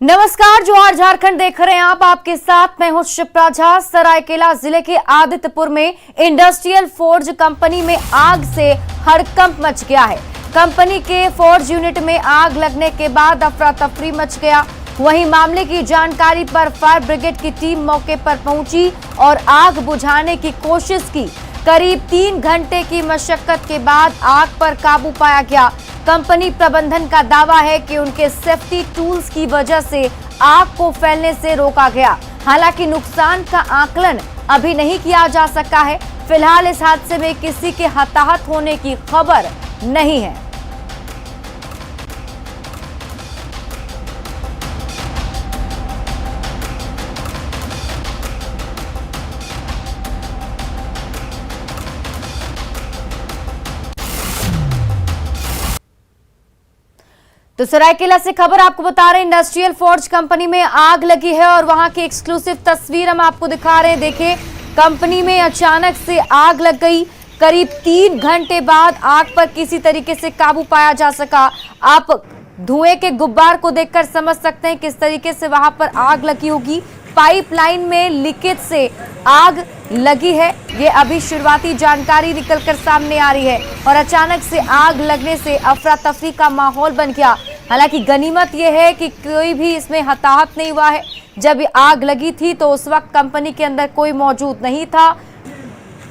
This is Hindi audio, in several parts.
नमस्कार, जोहार झारखंड देख रहे हैं आप। आपके साथ मैं हूं शिप्रा झा। सरायकेला जिले के आदित्यपुर में इंडस्ट्रियल फोर्ज कंपनी में आग से हड़कंप मच गया है। कंपनी के फोर्ज यूनिट में आग लगने के बाद अफरा तफरी मच गया। वहीं मामले की जानकारी पर फायर ब्रिगेड की टीम मौके पर पहुंची और आग बुझाने की कोशिश की। करीब 3 घंटे की मशक्कत के बाद आग पर काबू पाया गया। कंपनी प्रबंधन का दावा है कि उनके सेफ्टी टूल्स की वजह से आग को फैलने से रोका गया। हालांकि नुकसान का आकलन अभी नहीं किया जा सका है। फिलहाल इस हादसे में किसी के हताहत होने की खबर नहीं है। तो सरायकेला से खबर आपको बता रहे हैं, इंडस्ट्रियल फोर्ज कंपनी में आग लगी है और वहां की एक्सक्लूसिव तस्वीर हम आपको दिखा रहे हैं। देखिए, कंपनी में अचानक से आग लग गई। करीब 3 घंटे बाद आग पर किसी तरीके से काबू पाया जा सका। आप धुएं के गुब्बार को देखकर समझ सकते हैं किस तरीके से वहां पर आग लगी होगी। पाइपलाइन में लीकेज से आग लगी है, ये अभी शुरुआती जानकारी निकलकर सामने आ रही है। और अचानक से आग लगने से अफरा तफरी का माहौल बन गया। हालांकि गनीमत यह है कि कोई भी इसमें हताहत नहीं हुआ है। जब आग लगी थी तो उस वक्त कंपनी के अंदर कोई मौजूद नहीं था।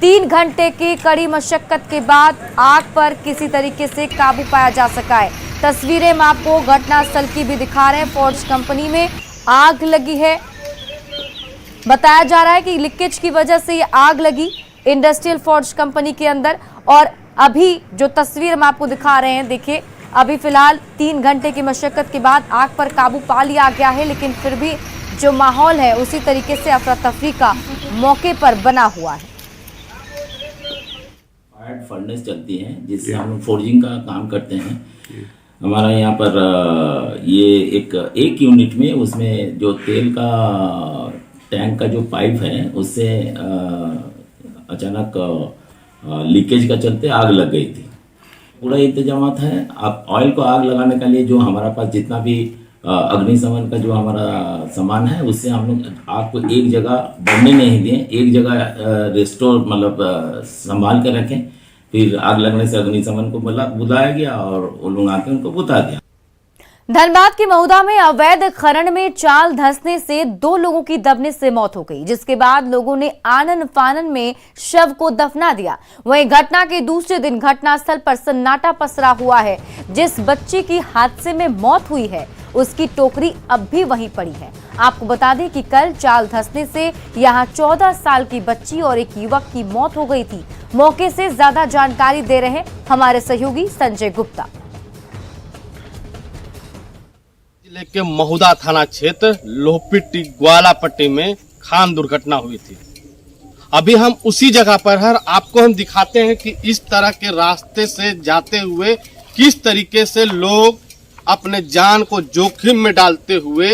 3 घंटे की कड़ी मशक्कत के बाद आग पर किसी तरीके से काबू पाया जा सका है। तस्वीरें हम आपको घटनास्थल की भी दिखा रहे हैं। फोर्ज कंपनी में आग लगी है। बताया जा रहा है कि लीकेज की वजह से ये आग लगी इंडस्ट्रियल फोर्ज कंपनी के अंदर। और अभी जो तस्वीर हम आपको दिखा रहे हैं, देखिए, अभी फिलहाल 3 घंटे की मशक्कत के बाद आग पर काबू पा लिया गया है। लेकिन फिर भी जो माहौल है उसी तरीके से अफरा तफरी का मौके पर बना हुआ है। फायर फर्नेस चलती है जिससे हम फोर्जिंग का काम करते हैं। हमारा यहाँ पर ये एक यूनिट में उसमें जो तेल का टैंक का जो पाइप है उससे अचानक लीकेज का चलते आग लग गई थी। पूरा इंतजामात है। आप ऑयल को आग लगाने के लिए जो हमारा पास जितना भी अग्निशमन का जो हमारा सामान है उससे हम लोग आग को एक जगह बढ़ने नहीं दिए, एक जगह रेस्टोर मतलब संभाल कर रखें। फिर आग लगने से अग्निशमन को बुलाया गया और वो लोग आके उनको बुता दिया। धनबाद के महुदा में अवैध खनन में चाल धंसने से 2 लोगों की दबने से मौत हो गई, जिसके बाद लोगों ने आनन फानन में शव को दफना दिया। वहीं घटना के दूसरे दिन घटनास्थल पर सन्नाटा पसरा हुआ है। जिस बच्ची की हादसे में मौत हुई है उसकी टोकरी अब भी वहीं पड़ी है। आपको बता दें कि कल चाल धंसने से यहां 14 साल की बच्ची और एक युवक की मौत हो गई थी। मौके से ज्यादा जानकारी दे रहे हैं हमारे सहयोगी संजय गुप्ता। जिले के महुदा थाना क्षेत्र लोहपिट्टी ग्वालापट्टी में खान दुर्घटना हुई थी। अभी हम उसी जगह पर हैं। आपको हम दिखाते हैं कि इस तरह के रास्ते से जाते हुए किस तरीके से लोग अपने जान को जोखिम में डालते हुए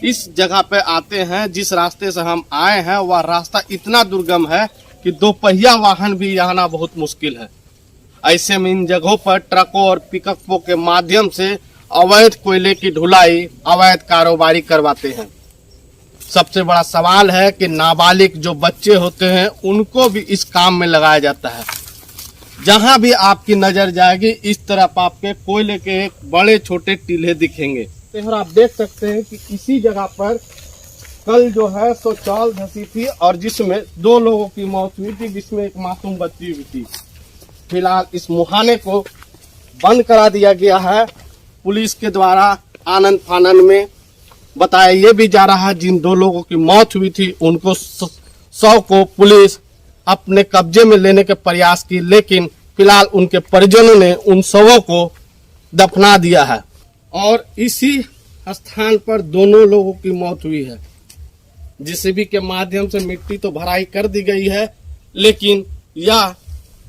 इस जगह पे आते हैं। जिस रास्ते से हम आए हैं वह रास्ता इतना दुर्गम है कि 2 पहिया वाहन भी आना बहुत मुश्किल है। ऐसे में इन जगहों पर ट्रकों और पिकअपों के माध्यम से अवैध कोयले की ढुलाई, अवैध कारोबारी करवाते हैं। सबसे बड़ा सवाल है कि नाबालिग जो बच्चे होते हैं उनको भी इस काम में लगाया जाता है। जहां भी आपकी नजर जाएगी इस तरफ आपके कोयले के एक बड़े छोटे टीले दिखेंगे। तो आप देख सकते हैं कि इसी जगह पर कल जो है सो चाल धंसी थी और जिसमें 2 लोगों की मौत हुई थी, जिसमें एक मासूम बच्ची हुई थी। फिलहाल इस मुहाने को बंद करा दिया गया है पुलिस के द्वारा। आनंद फानन में बताया ये भी जा रहा है जिन 2 लोगों की मौत हुई थी उनको शव को पुलिस अपने कब्जे में लेने के प्रयास की, लेकिन फिलहाल उनके परिजनों ने उन शवों को दफना दिया है। और इसी स्थान पर दोनों लोगों की मौत हुई है। जेसीबी के माध्यम से मिट्टी तो भराई कर दी गई है, लेकिन यह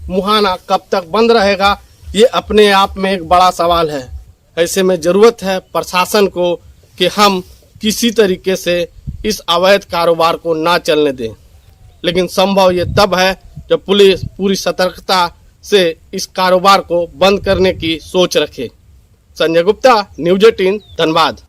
मुहाना कब तक बंद रहेगा ये अपने आप में एक बड़ा सवाल है। ऐसे में जरूरत है प्रशासन को कि हम किसी तरीके से इस अवैध कारोबार को ना चलने दें। लेकिन संभव ये तब है जब पुलिस पूरी सतर्कता से इस कारोबार को बंद करने की सोच रखे। संजय गुप्ता, न्यूज 18, धनबाद।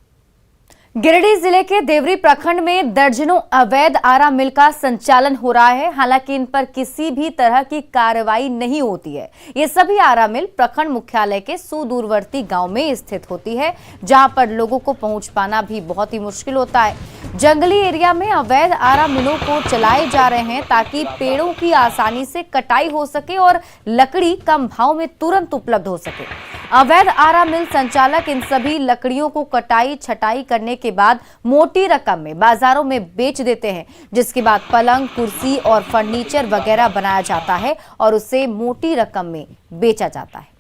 गिरिडीह जिले के देवरी प्रखंड में दर्जनों अवैध आरा मिल का संचालन हो रहा है। हालांकि इन पर किसी भी तरह की कार्रवाई नहीं होती है। ये सभी आरा मिल प्रखंड मुख्यालय के सुदूरवर्ती गांव में स्थित होती है, जहां पर लोगों को पहुंच पाना भी बहुत ही मुश्किल होता है। जंगली एरिया में अवैध आरा मिलों को चलाए जा रहे हैं ताकि पेड़ों की आसानी से कटाई हो सके और लकड़ी कम भाव में तुरंत उपलब्ध हो सके। अवैध आरा मिल संचालक इन सभी लकड़ियों को कटाई छटाई करने के बाद मोटी रकम में बाजारों में बेच देते हैं, जिसके बाद पलंग, कुर्सी और फर्नीचर वगैरह बनाया जाता है और उसे मोटी रकम में बेचा जाता है।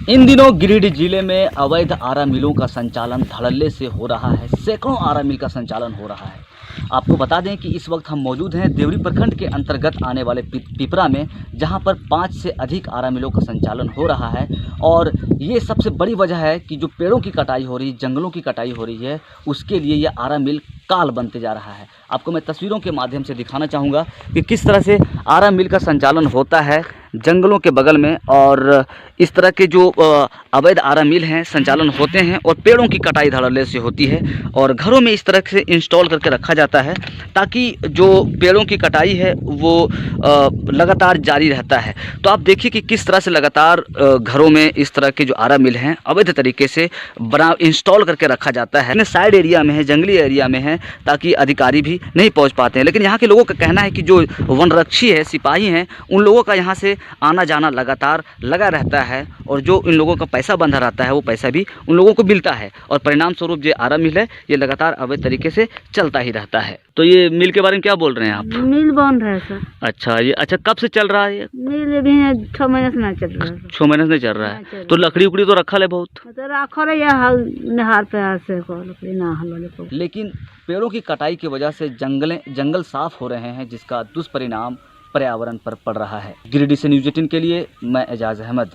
इन दिनों गिरिडीह जिले में अवैध आरा मिलों का संचालन धड़ल्ले से हो रहा है। सैकड़ों आरा मिल का संचालन हो रहा है। आपको बता दें कि इस वक्त हम मौजूद हैं देवरी प्रखंड के अंतर्गत आने वाले पिपरा में, जहां पर 5 से अधिक आरा मिलों का संचालन हो रहा है। और ये सबसे बड़ी वजह है कि जो पेड़ों की कटाई हो रही है, जंगलों की कटाई हो रही है, उसके लिए ये आरा मिल काल बनते जा रहा है। आपको मैं तस्वीरों के माध्यम से दिखाना चाहूँगा कि किस तरह से आरा मिल का संचालन होता है जंगलों के बगल में, और इस तरह के जो अवैध आरा मिल हैं संचालन होते हैं और पेड़ों की कटाई धड़ल्ले से होती है और घरों में इस तरह से इंस्टॉल करके रखा जाता है ताकि जो पेड़ों की कटाई है वो लगातार जारी रहता है। तो आप देखिए कि किस तरह से लगातार घरों में इस तरह के जो आरा मिल हैं अवैध तरीके से इंस्टॉल करके रखा जाता है। साइड एरिया में है, जंगली एरिया में है, ताकि अधिकारी भी नहीं पहुंच पाते हैं। लेकिन यहाँ के लोगों का कहना है कि जो वनरक्षी है, सिपाही हैं, उन लोगों का यहाँ से आना जाना लगातार लगा रहता है और जो इन लोगों का पैसा बंधा रहता है वो पैसा भी उन लोगों को मिलता है और परिणाम स्वरूप जो आरा मिल है ये लगातार अवैध तरीके से चलता ही रहता है। तो ये मिल के बारे में क्या बोल रहे हैं आप? मिल बंद है सर। अच्छा, ये अच्छा कब से चल रहा है ये? मिल भी 6 महीने से नहीं चल रहा है। 6 महीने से नहीं चल रहा है। तो लकड़ी उकड़ी तो रखा है बहुत, तो रखल है नहर पे से लकड़ी ना हल। लेकिन पेड़ों की कटाई की वजह से जंगल साफ हो रहे हैं, जिसका दुष्परिणाम पर्यावरण पर पड़ रहा है। गिरिडीह से न्यूज़ 18 के लिए मैं एजाज अहमद।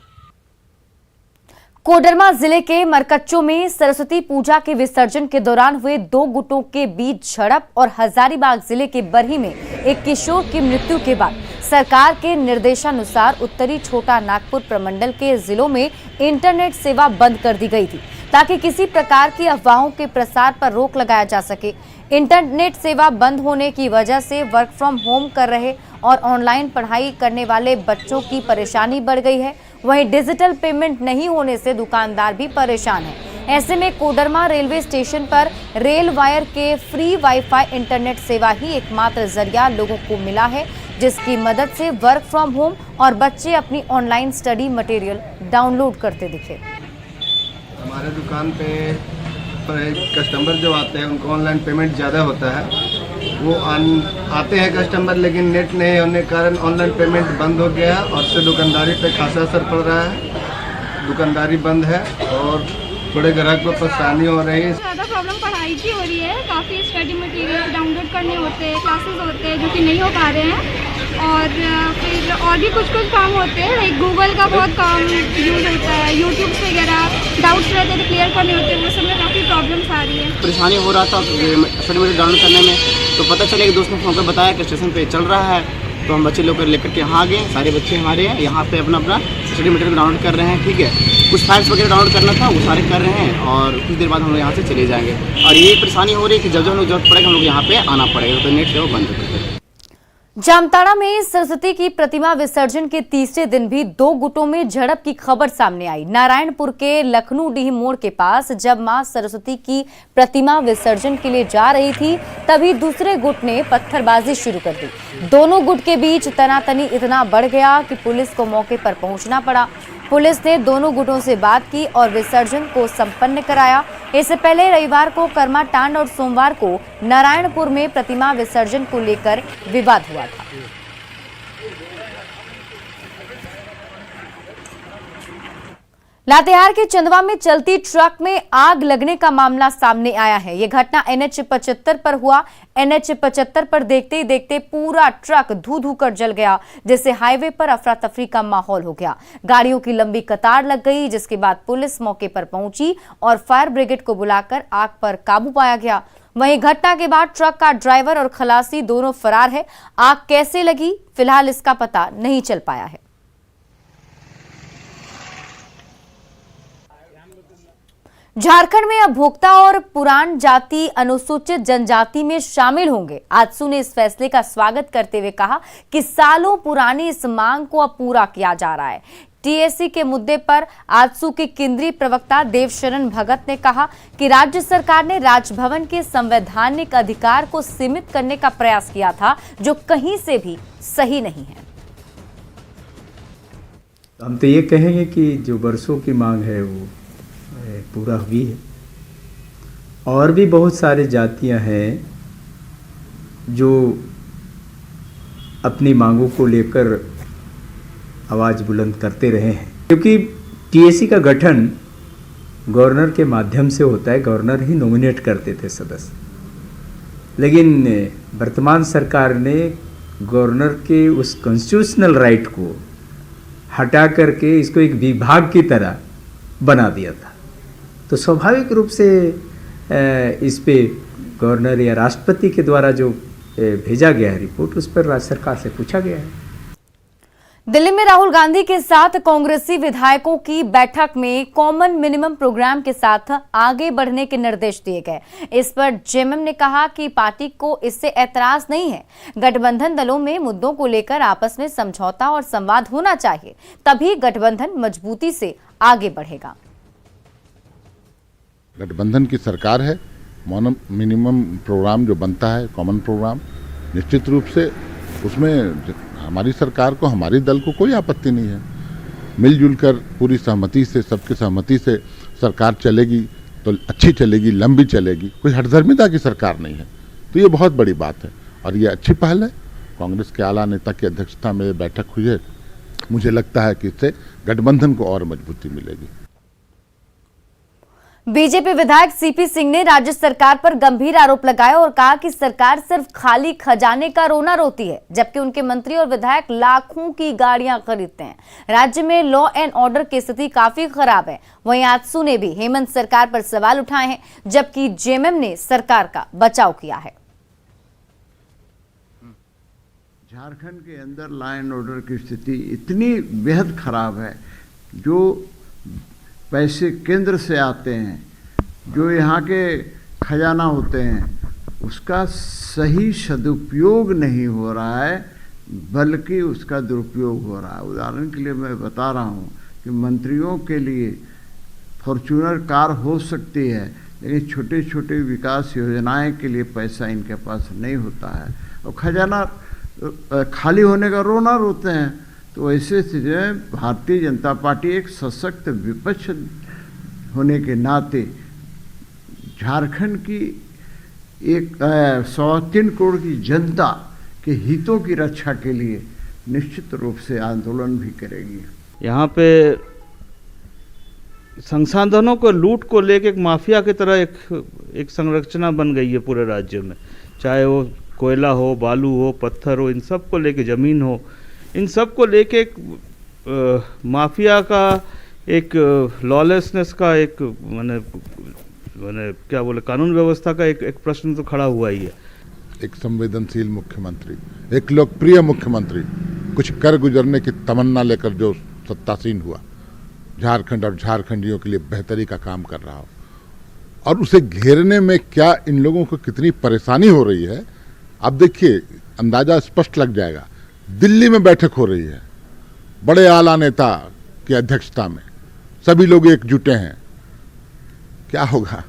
कोडरमा जिले के मरकच्चो में सरस्वती पूजा के विसर्जन के दौरान हुए 2 गुटों के बीच झड़प और हजारीबाग जिले के बरही में एक किशोर की मृत्यु के बाद सरकार के निर्देशानुसार उत्तरी छोटा नागपुर प्रमंडल के जिलों में इंटरनेट सेवा बंद कर दी गई थी ताकि किसी प्रकार की अफवाहों के प्रसार पर रोक लगाया जा सके। इंटरनेट सेवा बंद होने की वजह से वर्क फ्रॉम होम कर रहे और ऑनलाइन पढ़ाई करने वाले बच्चों की परेशानी बढ़ गई है। वहीं डिजिटल पेमेंट नहीं होने से दुकानदार भी परेशान है। ऐसे में कोडरमा रेलवे स्टेशन पर रेल वायर के फ्री वाईफाई इंटरनेट सेवा ही एकमात्र जरिया लोगों को मिला है, जिसकी मदद से वर्क फ्रॉम होम और बच्चे अपनी ऑनलाइन स्टडी मटेरियल डाउनलोड करते दिखे। हमारे दुकान पे कस्टमर जो आते हैं उनको ऑनलाइन पेमेंट ज़्यादा होता है। वो आते हैं कस्टमर, लेकिन नेट नहीं होने के कारण ऑनलाइन पेमेंट बंद हो गया और उससे दुकानदारी पे खासा असर पड़ रहा है। दुकानदारी बंद है और बड़े ग्राहक को परेशानी हो रही है। ज़्यादा प्रॉब्लम पढ़ाई की हो रही है। काफ़ी स्टडी मटेरियल डाउनलोड करने होते हैं, क्लासेस होते हैं जो कि नहीं हो पा रहे हैं, और फिर और भी कुछ काम होते हैं। लाइक गूगल का बहुत काम यूज़ होता है, यूट्यूब वगैरह डाउट्स रहते हैं तो क्लियर करने होते हैं। वो सब में काफ़ी प्रॉब्लम्स आ रही है। परेशानी हो रहा था स्टडी मटेरियल डाउनलोड करने में, तो पता चला कि दोस्त ने फोन पर बताया कि स्टेशन पे चल रहा है, तो हम बच्चे लोग को लेकर के यहाँ आ गए। सारे बच्चे हमारे हैं यहाँ पे अपना स्टडी मटेरियल डाउनलोड कर रहे हैं। ठीक है, कुछ फाइल्स वगैरह डाउनलोड करना था वो सारे कर रहे हैं और कुछ देर बाद हम लोग यहाँ से चले जाएंगे। और ये परेशानी हो रही है कि जब हम लोग जरूरत पड़ेगा हम लोग यहाँ पे आना पड़ेगा, तो नेट से वो बंद हो जाएगा। जामताड़ा में सरस्वती की प्रतिमा विसर्जन के तीसरे दिन भी 2 गुटों में झड़प की खबर सामने आई। नारायणपुर के लखनऊ-डीह मोड़ के पास जब मां सरस्वती की प्रतिमा विसर्जन के लिए जा रही थी, तभी दूसरे गुट ने पत्थरबाजी शुरू कर दी। दोनों गुट के बीच तनातनी इतना बढ़ गया कि पुलिस को मौके पर पहुंचना पड़ा। पुलिस ने दोनों गुटों से बात की और विसर्जन को संपन्न कराया। इससे पहले रविवार को कर्माटांड और सोमवार को नारायणपुर में प्रतिमा विसर्जन को लेकर विवाद हुआ था। लातेहार के चंदवा में चलती ट्रक में आग लगने का मामला सामने आया है। यह घटना NH 75 पर हुआ। NH 75 पर देखते ही देखते पूरा ट्रक धू कर जल गया, जिससे हाईवे पर अफरा तफरी का माहौल हो गया। गाड़ियों की लंबी कतार लग गई, जिसके बाद पुलिस मौके पर पहुंची और फायर ब्रिगेड को बुलाकर आग पर काबू पाया गया। वहीं घटना के बाद ट्रक का ड्राइवर और खलासी दोनों फरार है। आग कैसे लगी, फिलहाल इसका पता नहीं चल पाया है। झारखंड में अब भोक्ता और पुराण जाति अनुसूचित जनजाति में शामिल होंगे। आजसू ने इस फैसले का स्वागत करते हुए कहा कि सालों पुरानी इस मांग को अब पूरा किया जा रहा है। टीएसी के मुद्दे पर आजसू के केंद्रीय प्रवक्ता देवशरण भगत ने कहा कि राज्य सरकार ने राजभवन के संवैधानिक अधिकार को सीमित करने का प्रयास किया था, जो कहीं से भी सही नहीं है। हम तो ये कहेंगे कि जो वर्षों की मांग है वो पूरा हुई है। और भी बहुत सारे जातियां हैं जो अपनी मांगों को लेकर आवाज़ बुलंद करते रहे हैं, क्योंकि टीएसी का गठन गवर्नर के माध्यम से होता है। गवर्नर ही नॉमिनेट करते थे सदस्य, लेकिन वर्तमान सरकार ने गवर्नर के उस कॉन्स्टिट्यूशनल राइट को हटा करके इसको एक विभाग की तरह बना दिया था। तो स्वाभाविक रूप से इस पे गवर्नर या राष्ट्रपति के द्वारा जो भेजा गया है रिपोर्ट, उस पर राज्य सरकार से पूछा गया है। दिल्ली में राहुल गांधी के साथ कांग्रेसी विधायकों की बैठक में कॉमन मिनिमम प्रोग्राम के साथ आगे बढ़ने के निर्देश दिए गए। इस पर जेएमएम ने कहा कि पार्टी को इससे ऐतराज नहीं है। गठबंधन दलों में मुद्दों को लेकर आपस में समझौता और संवाद होना चाहिए, तभी गठबंधन मजबूती से आगे बढ़ेगा। गठबंधन की सरकार है, मिनिमम प्रोग्राम जो बनता है कॉमन प्रोग्राम, निश्चित रूप से उसमें हमारी सरकार को, हमारी दल को कोई आपत्ति नहीं है। मिलजुल कर पूरी सहमति से, सबकी सहमति से सरकार चलेगी तो अच्छी चलेगी, लंबी चलेगी। कोई हठधर्मिता की सरकार नहीं है, तो ये बहुत बड़ी बात है और ये अच्छी पहल है। कांग्रेस के आला नेता की अध्यक्षता में बैठक हुई है। मुझे लगता है कि इससे गठबंधन को और मजबूती मिलेगी। बीजेपी विधायक सीपी सिंह ने राज्य सरकार पर गंभीर आरोप लगाए और कहा कि सरकार सिर्फ खाली खजाने का रोना रोती है, जबकि उनके मंत्री और विधायक लाखों की गाड़ियां खरीदते हैं। राज्य में लॉ एंड ऑर्डर की स्थिति काफी खराब है। वहीं आजसू ने भी हेमंत सरकार पर सवाल उठाए हैं, जबकि जेएमएम ने सरकार का बचाव किया है। झारखंड के अंदर लॉ एंड ऑर्डर की स्थिति इतनी बेहद खराब है। जो पैसे केंद्र से आते हैं, जो यहाँ के खजाना होते हैं, उसका सही सदुपयोग नहीं हो रहा है, बल्कि उसका दुरुपयोग हो रहा है। उदाहरण के लिए मैं बता रहा हूँ कि मंत्रियों के लिए फॉर्च्यूनर कार हो सकती है, लेकिन छोटे छोटे विकास योजनाएं के लिए पैसा इनके पास नहीं होता है और खजाना खाली होने का रोना रोते हैं। तो ऐसे स्थिति में भारतीय जनता पार्टी एक सशक्त विपक्ष होने के नाते झारखंड की एक 103 करोड़ की जनता के हितों की रक्षा के लिए निश्चित रूप से आंदोलन भी करेगी। यहाँ पे संसाधनों को लूट को लेकर एक माफिया की तरह एक संरचना बन गई है पूरे राज्य में, चाहे वो कोयला हो, बालू हो, पत्थर हो, इन सब को लेके, ज़मीन हो, इन सब को लेके एक माफिया का, एक लॉलेसनेस का, एक मैंने क्या बोले, कानून व्यवस्था का एक प्रश्न तो खड़ा हुआ ही है। एक संवेदनशील मुख्यमंत्री, एक लोकप्रिय मुख्यमंत्री, कुछ कर गुजरने की तमन्ना लेकर जो सत्तासीन हुआ, झारखंड और झारखंडियों के लिए बेहतरी का काम कर रहा हो, और उसे घेरने में क्या इन लोगों को कितनी परेशानी हो रही है, अब देखिए अंदाजा स्पष्ट लग जाएगा। दिल्ली में बैठक हो रही है, बड़े आला नेता की अध्यक्षता में, सभी लोग एकजुटे हैं, क्या होगा।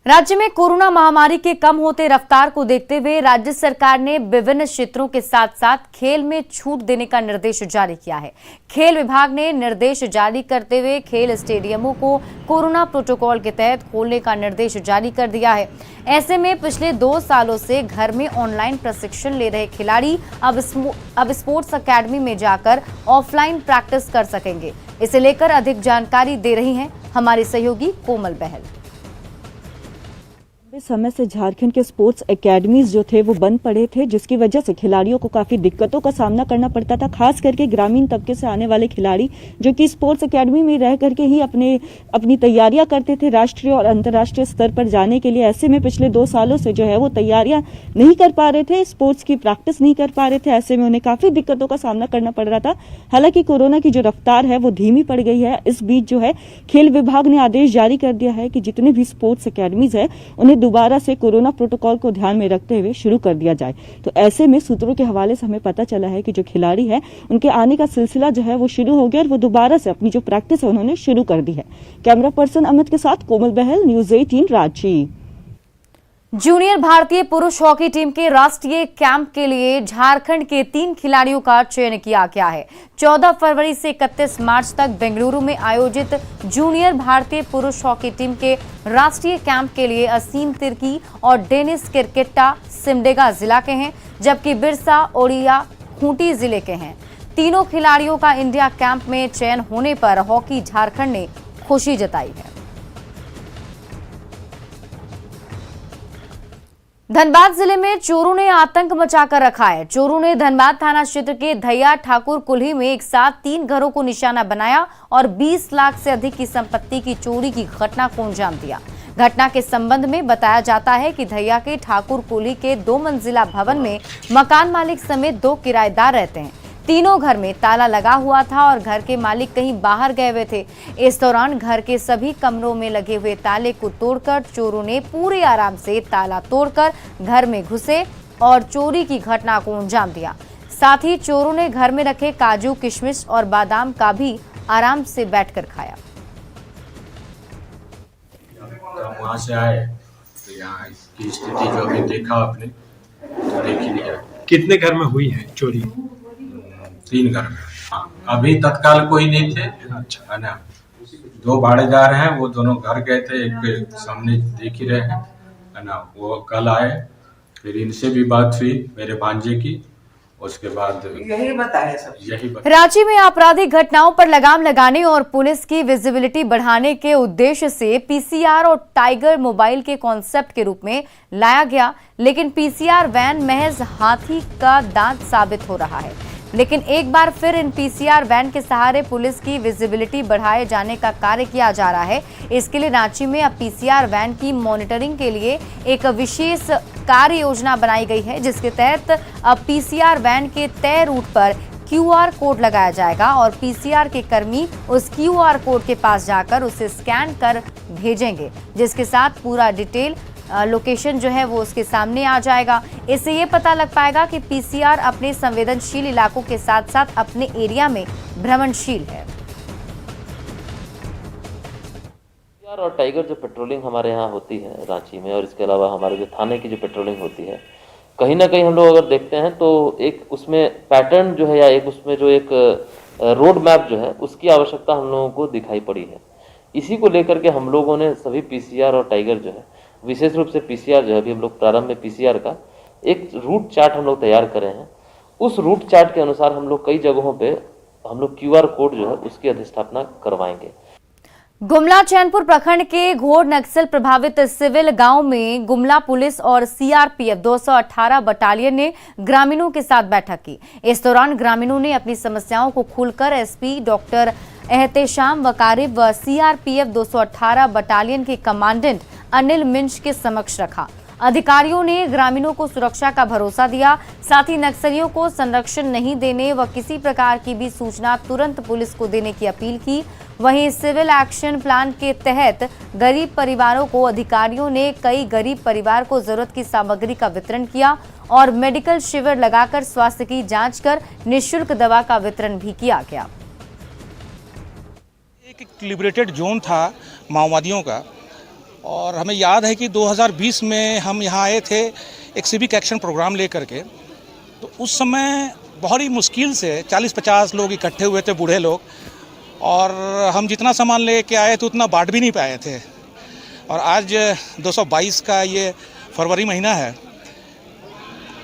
राज्य में कोरोना महामारी के कम होते रफ्तार को देखते हुए राज्य सरकार ने विभिन्न क्षेत्रों के साथ साथ खेल में छूट देने का निर्देश जारी किया है। खेल विभाग ने निर्देश जारी करते हुए खेल स्टेडियमों को कोरोना प्रोटोकॉल के तहत खोलने का निर्देश जारी कर दिया है। ऐसे में पिछले 2 सालों से घर में ऑनलाइन प्रशिक्षण ले रहे खिलाड़ी अब स्पोर्ट्स अकेडमी में जाकर ऑफलाइन प्रैक्टिस कर सकेंगे। इसे लेकर अधिक जानकारी दे रही हैं हमारी सहयोगी कोमल बहल। समय से झारखंड के स्पोर्ट्स एकेडमीज जो थे वो बंद पड़े थे, जिसकी वजह से खिलाड़ियों को काफ़ी दिक्कतों का सामना करना पड़ता था, खास करके ग्रामीण तबके से आने वाले खिलाड़ी जो कि स्पोर्ट्स एकेडमी में रह करके ही अपनी तैयारियां करते थे राष्ट्रीय और अंतर्राष्ट्रीय स्तर पर जाने के लिए। ऐसे में पिछले 2 सालों से जो है वो तैयारियां नहीं कर पा रहे थे, स्पोर्ट्स की प्रैक्टिस नहीं कर पा रहे थे। ऐसे में उन्हें काफ़ी दिक्कतों का सामना करना पड़ रहा था। हालांकि कोरोना की जो रफ्तार है वो धीमी पड़ गई है। इस बीच जो है खेल विभाग ने आदेश जारी कर दिया है कि जितने भी स्पोर्ट्स एकेडमीज है उन्हें दोबारा से कोरोना प्रोटोकॉल को ध्यान में रखते हुए शुरू कर दिया जाए। तो ऐसे में सूत्रों के हवाले से हमें पता चला है कि जो खिलाड़ी है उनके आने का सिलसिला जो है वो शुरू हो गया और वो दोबारा से अपनी जो प्रैक्टिस है उन्होंने शुरू कर दी है। कैमरा पर्सन अमित के साथ कोमल बहल, न्यूज़ 18 रांची। जूनियर भारतीय पुरुष हॉकी टीम के राष्ट्रीय कैंप के लिए झारखंड के 3 खिलाड़ियों का चयन किया गया है। 14 फरवरी से 31 मार्च तक बेंगलुरु में आयोजित जूनियर भारतीय पुरुष हॉकी टीम के राष्ट्रीय कैंप के लिए असीम तिर्की और डेनिस किरकिट्टा सिमडेगा जिला के हैं, जबकि बिरसा ओडिया खूंटी जिले के हैं। तीनों खिलाड़ियों का इंडिया कैंप में चयन होने पर हॉकी झारखंड ने खुशी जताई है। धनबाद जिले में चोरों ने आतंक मचाकर रखा है। चोरों ने धनबाद थाना क्षेत्र के धैया ठाकुर कुल्ही में एक साथ 3 घरों को निशाना बनाया और 20 लाख से अधिक की संपत्ति की चोरी की घटना को अंजाम दिया। घटना के संबंध में बताया जाता है कि धैया के ठाकुर कुल्ही के 2 मंजिला भवन में मकान मालिक समेत 2 किराएदार रहते हैं। तीनों घर में ताला लगा हुआ था और घर के मालिक कहीं बाहर गए हुए थे। इस दौरान घर के सभी कमरों में लगे हुए ताले को तोड़कर चोरों ने पूरे आराम से ताला तोड़कर घर में घुसे और चोरी की घटना को अंजाम दिया। साथ ही चोरों ने घर में रखे काजू, किशमिश और बादाम का भी आराम से बैठकर खाया। वहाँ से आए तो यहाँ की स्थिति जो अभी देखा आपने तो देख ही लिया। कितने घर में हुई है चोरी? 3 घर में। हाँ, अभी तत्काल कोई नहीं थे। अच्छा है ना, 2 भाड़ेदार हैं, वो दोनों घर गए थे, एक सामने देख ही रहे हैं है ना। वो कल आए, फिर इनसे भी बात हुई मेरे भांजे की, उसके बाद यही बताया सब। रांची में आपराधिक घटनाओं पर लगाम लगाने और पुलिस की विजिबिलिटी बढ़ाने के उद्देश्य से पीसीआर और टाइगर मोबाइल के कॉन्सेप्ट के रूप में लाया गया, लेकिन पीसीआर वैन महज हाथी का दांत साबित हो रहा है। लेकिन एक बार फिर इन पीसीआर वैन के सहारे पुलिस की विजिबिलिटी बढ़ाए जाने का कार्य किया जा रहा है। इसके लिए रांची में अब पीसीआर वैन की मॉनिटरिंग के लिए एक विशेष कार्य योजना बनाई गई है, जिसके तहत अब पीसीआर वैन के तय रूट पर क्यूआर कोड लगाया जाएगा और पीसीआर के कर्मी उस क्यूआर कोड के पास जाकर उसे स्कैन कर भेजेंगे, जिसके साथ पूरा डिटेल लोकेशन जो है वो उसके सामने आ जाएगा। इससे ये पता लग पाएगा कि पीसीआर अपने संवेदनशील इलाकों के साथ साथ अपने एरिया में भ्रमणशील है। पीसीआर और टाइगर जो पेट्रोलिंग हमारे यहाँ होती है रांची में, और इसके अलावा हमारे जो थाने की जो पेट्रोलिंग होती है, कहीं ना कहीं हम लोग अगर देखते हैं तो एक उसमें पैटर्न जो है या एक उसमें जो एक रोड मैप जो है उसकी आवश्यकता हम लोगों को दिखाई पड़ी है। इसी को लेकर के हम लोगों ने सभी पीसीआर और टाइगर जो है, विशेष रूप से पीसीआर जो है, अभी हम लोग प्रारंभ में पीसीआर का एक रूट चार्ट हम लोग तैयार करे हैं। उस रूट चार्ट के अनुसार हम लोग कई जगहों पे हम लोग क्यूआर कोड जो है उसकी अधिष्ठापना करवाएंगे। गुमला चैनपुर प्रखंड के घोर नक्सल प्रभावित सिविल गांव में गुमला पुलिस और सीआरपीएफ 218 बटालियन ने ग्रामीणों के साथ बैठक की। इस दौरान ग्रामीणों ने अपनी समस्याओं को खुलकर एसपी डॉक्टर एहतेशाम वकारिब व सीआरपीएफ 218 बटालियन के कमांडेंट अनिल मिंज के समक्ष रखा। अधिकारियों ने ग्रामीणों को सुरक्षा का भरोसा दिया, साथ ही नक्सलियों को संरक्षण नहीं देने व किसी प्रकार की भी सूचना तुरंत पुलिस को देने की अपील की। वहीं सिविल एक्शन प्लान के तहत गरीब परिवारों को अधिकारियों ने कई गरीब परिवार को जरूरत की सामग्री का वितरण किया और मेडिकल शिविर लगाकर स्वास्थ्य की जांच कर निःशुल्क दवा का वितरण भी किया गया। एक लिबरेटेड जोन था माओवादियों का, और हमें याद है कि 2020 में हम यहाँ आए थे एक सिविक एक्शन प्रोग्राम लेकर के। तो उस समय बहुत ही मुश्किल से 40-50 लोग इकट्ठे हुए थे, बूढ़े लोग, और हम जितना सामान लेके आए थे उतना बांट भी नहीं पाए थे। और आज 222 का ये फरवरी महीना है।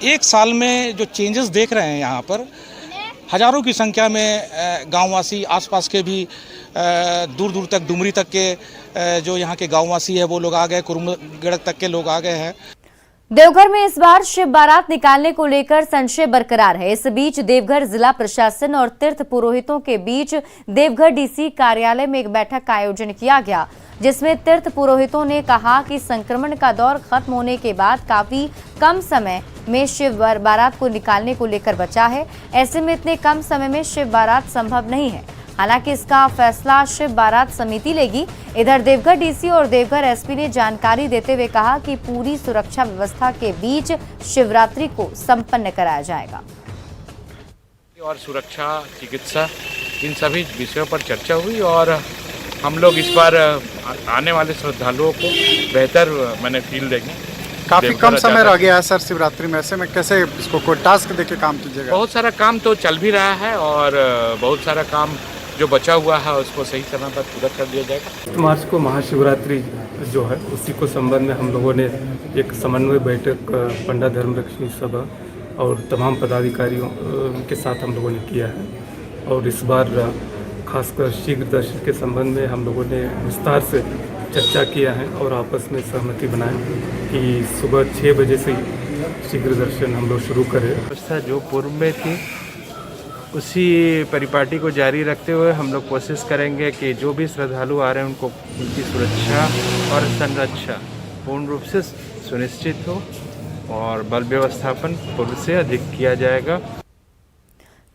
एक साल में जो चेंजेस देख रहे हैं यहाँ पर, हज़ारों की संख्या में गांववासी, आसपास के भी दूर दूर तक, डुमरी तक के जो यहाँ के गाँववासी है वो लोग आ गए, कुरुमगढ़ तक के लोग आ गए हैं। देवघर में इस बार शिव बारात निकालने को लेकर संशय बरकरार है। इस बीच देवघर जिला प्रशासन और तीर्थ पुरोहितों के बीच देवघर डीसी कार्यालय में एक बैठक का आयोजन किया गया, जिसमें तीर्थ पुरोहितों ने कहा कि संक्रमण का दौर खत्म होने के बाद काफी कम समय में शिव बारात को निकालने को लेकर बचा है। ऐसे में इतने कम समय में शिव बारात संभव नहीं है। हालांकि इसका फैसला शिव बारात समिति लेगी। इधर देवघर डीसी और देवघर एसपी ने जानकारी देते हुए कहा कि पूरी सुरक्षा व्यवस्था के बीच शिवरात्रि को संपन्न कराया जाएगा। और सुरक्षा, चिकित्सा, इन सभी विषयों पर चर्चा हुई और हम लोग इस बार आने वाले श्रद्धालुओं को बेहतर फील देंगे। काफी कम समय रह गया है सर शिवरात्रि में, ऐसे में कैसे इसको कोई टास्क देके काम कीजिएगा? बहुत सारा काम तो चल भी रहा है और बहुत सारा काम जो बचा हुआ है उसको सही समय पर पूरा कर दिया जाएगा। मार्च को महाशिवरात्रि जो है उसी को संबंध में हम लोगों ने एक समन्वय बैठक पंडा धर्मरक्षी सभा और तमाम पदाधिकारियों के साथ हम लोगों ने किया है। और इस बार खासकर शीघ्र दर्शन के संबंध में हम लोगों ने विस्तार से चर्चा किया है और आपस में सहमति बनाई कि सुबह 6 बजे से शीघ्र दर्शन हम लोग शुरू करें। व्यवस्था जो पूर्व में थी उसी परिपाटी को जारी रखते हुए हम लोग कोशिश करेंगे कि जो भी श्रद्धालु आ रहे हैं उनको उनकी सुरक्षा और संरक्षा पूर्ण रूप से सुनिश्चित हो और बल व्यवस्थापन पूर्व से अधिक किया जाएगा।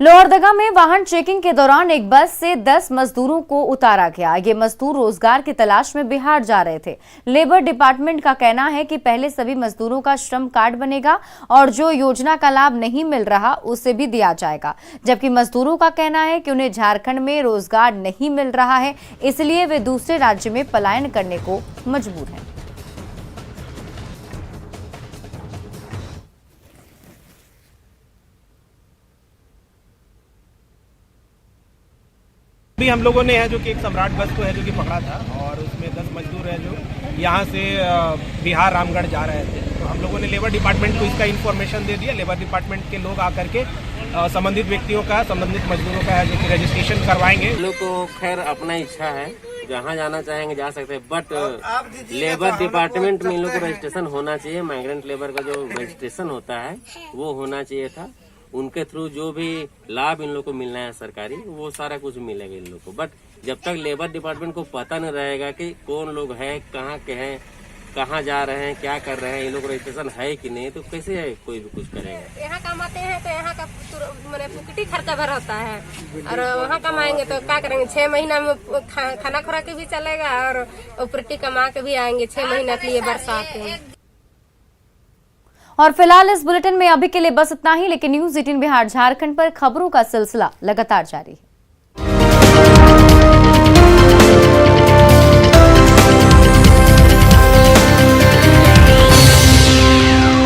लोहरदगा में वाहन चेकिंग के दौरान एक बस से 10 मजदूरों को उतारा गया। ये मजदूर रोजगार की तलाश में बिहार जा रहे थे। लेबर डिपार्टमेंट का कहना है कि पहले सभी मजदूरों का श्रम कार्ड बनेगा और जो योजना का लाभ नहीं मिल रहा उसे भी दिया जाएगा, जबकि मजदूरों का कहना है कि उन्हें झारखंड में रोजगार नहीं मिल रहा है, इसलिए वे दूसरे राज्य में पलायन करने को मजबूर हैं। अभी हम लोगों ने है जो कि एक सम्राट बस को है जो कि पकड़ा था और उसमें 10 मजदूर है जो यहाँ से बिहार रामगढ़ जा रहे थे। तो हम लोगों ने लेबर डिपार्टमेंट को इसका इन्फॉर्मेशन दे दिया। लेबर डिपार्टमेंट के लोग आकर के संबंधित व्यक्तियों का, संबंधित मजदूरों का है जो कि रजिस्ट्रेशन करवाएंगे। हम लोग को खैर अपना इच्छा है, जहाँ जाना चाहेंगे जा सकते हैं, बट लेबर डिपार्टमेंट में इन लोग को रजिस्ट्रेशन होना चाहिए। माइग्रेंट लेबर का जो रजिस्ट्रेशन होता है वो होना चाहिए था। उनके थ्रू जो भी लाभ इन लोग को मिलना है सरकारी, वो सारा कुछ मिलेगा इन लोग को। बट जब तक लेबर डिपार्टमेंट को पता नहीं रहेगा कि कौन लोग हैं, कहाँ के हैं, कहाँ जा रहे हैं, क्या कर रहे हैं, इन लोग को रजिस्ट्रेशन है कि नहीं, तो कैसे है कोई भी कुछ करेगा। यहाँ कमाते हैं तो यहाँ का मैंने पुकटी खर्चा भर होता है और वहाँ कमाएंगे तो क्या करेंगे। 6 महीना में खाना खुराक भी चलेगा और पुकटी कमा के भी आएंगे 6 महीना के लिए बरसात में। और फिलहाल इस बुलेटिन में अभी के लिए बस इतना ही, लेकिन न्यूज़ 18 बिहार झारखंड पर खबरों का सिलसिला लगातार जारी है।